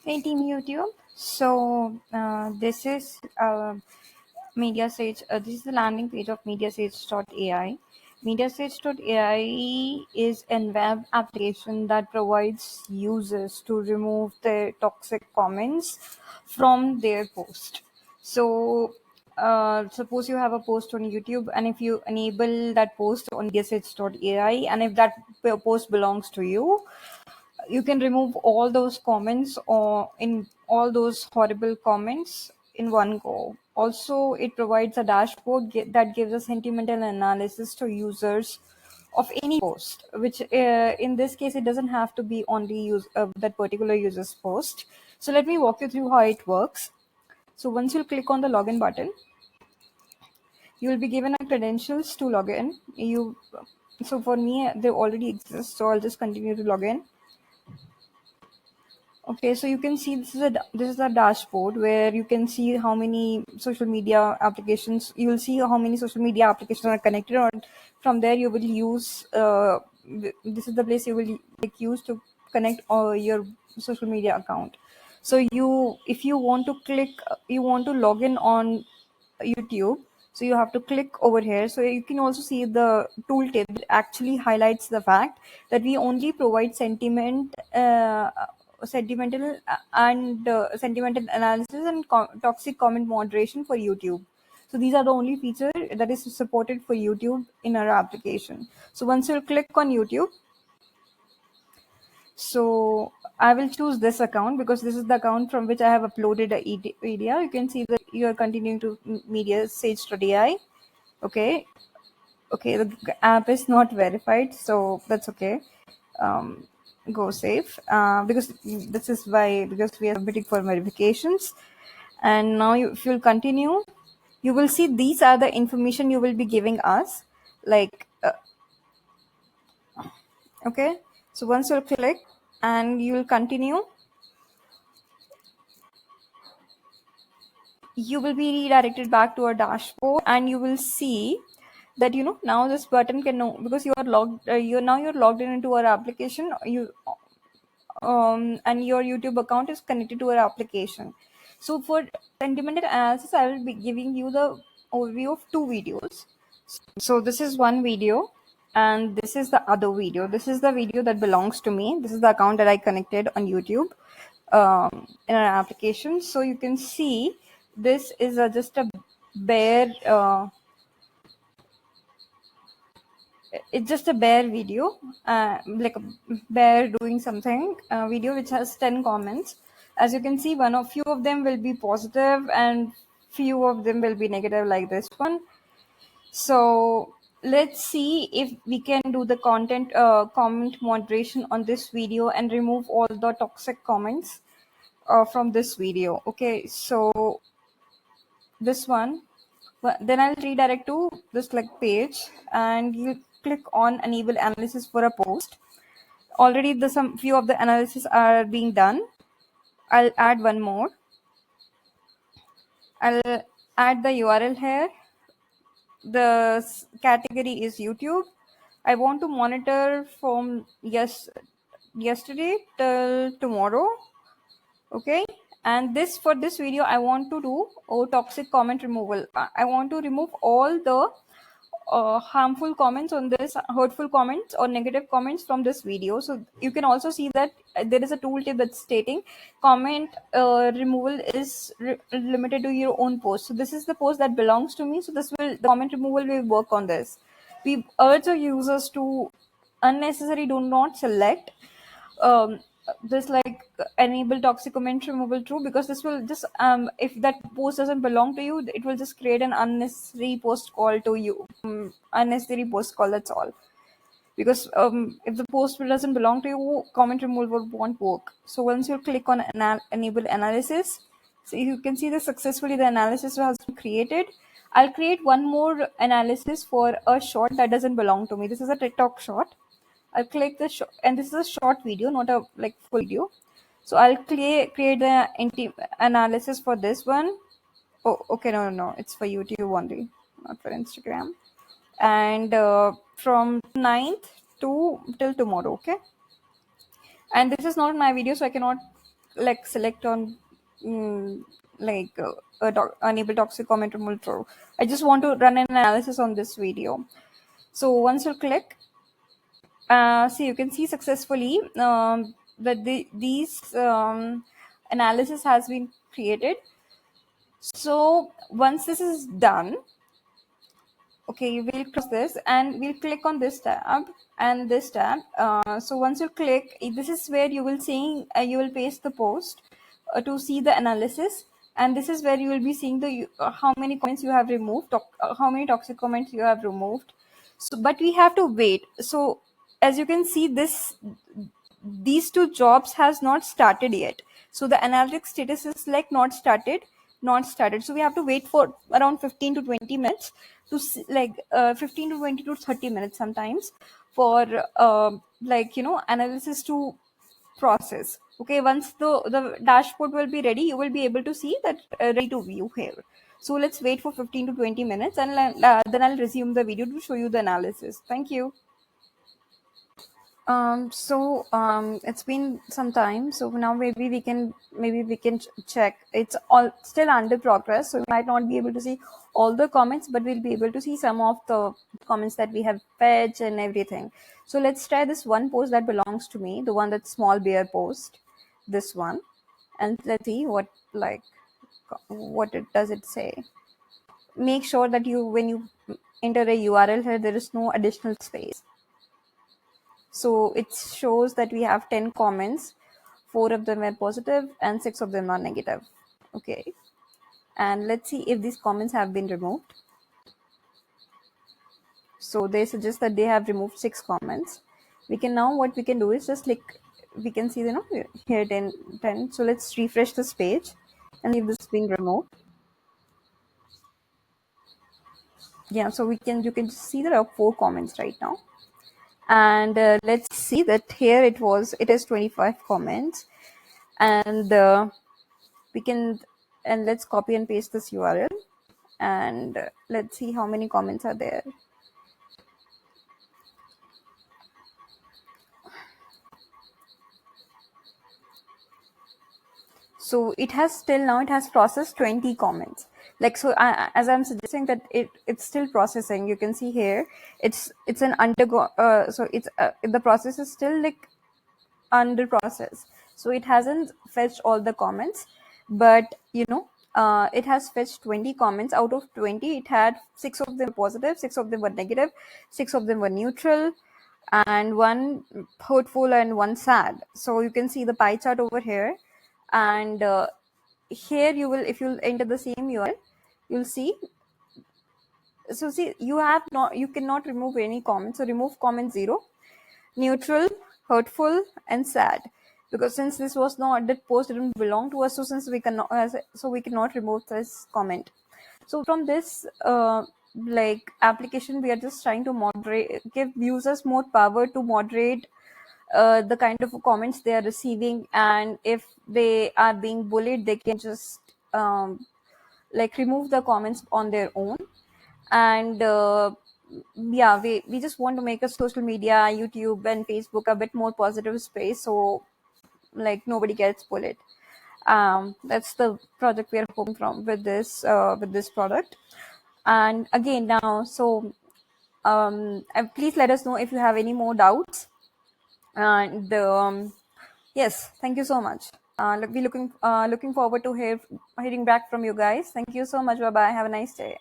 Hey Team YouTube. So this is MediaSage. This is the landing page of MediaSage.ai. MediaSage.ai is a web application that provides users to remove their toxic comments from their post. So suppose you have a post on YouTube, and if you enable that post on MediaSage.ai, and if that post belongs to you, you can remove all those comments or in all those horrible comments in one go. Also, it provides a dashboard that gives a sentimental analysis to users of any post, which in this case it doesn't have to be only use that particular user's post. So let me walk you through how it works. So once you click on the login button, you will be given a credentials to log in. So for me they already exist, so I'll just continue to log in. Okay, so you can see this is a dashboard where you can see how many social media applications. You will see how many social media applications are connected, or from there you will use. This is the place you will use to connect your social media account. So if you want to you want to log in on YouTube. So you have to click over here. So you can also see the tooltip that actually highlights the fact that we only provide sentimental analysis and toxic comment moderation for YouTube. So these are the only feature that is supported for YouTube in our application. So once you click on YouTube, so I will choose this account because this is the account from which I have uploaded a media. You can see that you are continuing to media sage.ai. Okay. Okay. The app is not verified, so that's okay. Um, go safe because this is why, because we are submitting for verifications. And now if you'll continue, you will see these are the information you will be giving us, like okay. So once you'll click and you will continue, you will be redirected back to our dashboard, and you will see that now this button can know, because you are logged you're logged in into our application. And your YouTube account is connected to our application. So for sentimental analysis, I will be giving you the overview of two videos. So this is one video, and this is the other video. This is the video that belongs to me. This is the account that I connected on YouTube in our application. So you can see this is just a bare. It's just a bare video, like a bear doing something. Video which has 10 comments. As you can see, few of them will be positive and few of them will be negative, like this one. So let's see if we can do the comment moderation on this video and remove all the toxic comments from this video. Okay, so this one, then I'll redirect to this page, and you click on enable analysis for a post. Already some few of the analysis are being done. I'll add one more. I'll add the URL here. The category is YouTube. I want to monitor from yesterday till tomorrow. Okay, and for this video I want to do toxic comment removal. I want to remove all the harmful comments on this, hurtful comments or negative comments from this video. So you can also see that there is a tooltip that's stating comment removal is limited to your own post. So this is the post that belongs to me, so the comment removal will work on this. We urge our users to unnecessary do not select um, this enable toxic comment removal true, because this will just if that post doesn't belong to you, it will just create an unnecessary post call to you. Unnecessary post call, that's all. Because if the post doesn't belong to you, comment removal won't work. So once you click on enable analysis, so you can see that successfully the analysis has been created. I'll create one more analysis for a short that doesn't belong to me. This is a TikTok short. I'll click the and this is a short video, not a full video. So I'll create the analysis for this one. Oh, okay, no, it's for YouTube only, not for Instagram. And from 9th to till tomorrow, okay. And this is not my video, so I cannot like select on enable toxic comment removal true. I just want to run an analysis on this video. So once you click, so you can see successfully that these analysis has been created. So once this is done, okay, we'll close this and we'll click on this tab and this tab. So once you click, this is where you will see you will paste the post to see the analysis, and this is where you will be seeing the how many comments you have removed, how many toxic comments you have removed. So but we have to wait. So as you can see, these two jobs has not started yet, so the analytics status is like not started. So we have to wait for around 15 to 20 minutes to see, like 15 to 20 to 30 minutes sometimes for analysis to process. Okay, once the dashboard will be ready, you will be able to see that ready to view here. So let's wait for 15 to 20 minutes, and then I'll resume the video to show you the analysis. Thank you. It's been some time, so now maybe we can check. It's all still under progress, so we might not be able to see all the comments, but we'll be able to see some of the comments that we have fetched and everything. So let's try this one post that belongs to me, the one that small bear post, this one, and let's see what it does it say. Make sure that when you enter a URL here, there is no additional space. So it shows that we have 10 comments, 4 of them are positive and 6 of them are negative. Okay, and let's see if these comments have been removed. So they suggest that they have removed 6 comments. What we can do is just click, we can see here 10. So let's refresh this page and if this has been removed. Yeah, so you can see there are 4 comments right now. And let's see that here it is 25 comments, and let's copy and paste this URL, and let's see how many comments are there. So it has processed 20 comments. As I'm suggesting that it's still processing. You can see here it's an undergo. So it's the process is still like under process. So it hasn't fetched all the comments, but it has fetched 20 comments. Out of 20, it had 6 of them positive, 6 of them were negative, 6 of them were neutral, and 1 hurtful and 1 sad. So you can see the pie chart over here, and here if you enter the same URL, you'll see. So see, you cannot remove any comments. So remove comment 0, neutral, hurtful, and sad, because since this was not, that post didn't belong to us, so since we cannot remove this comment. So from this application, we are just trying to give users more power to moderate the kind of comments they are receiving, and if they are being bullied, they can just remove the comments on their own. And we just want to make a social media, YouTube and Facebook, a bit more positive space, so nobody gets bullied. That's the project we are hoping from with this product. And again, now, so please let us know if you have any more doubts. And yes, thank you so much. We're looking forward to hearing back from you guys. Thank you so much. Bye bye. Have a nice day.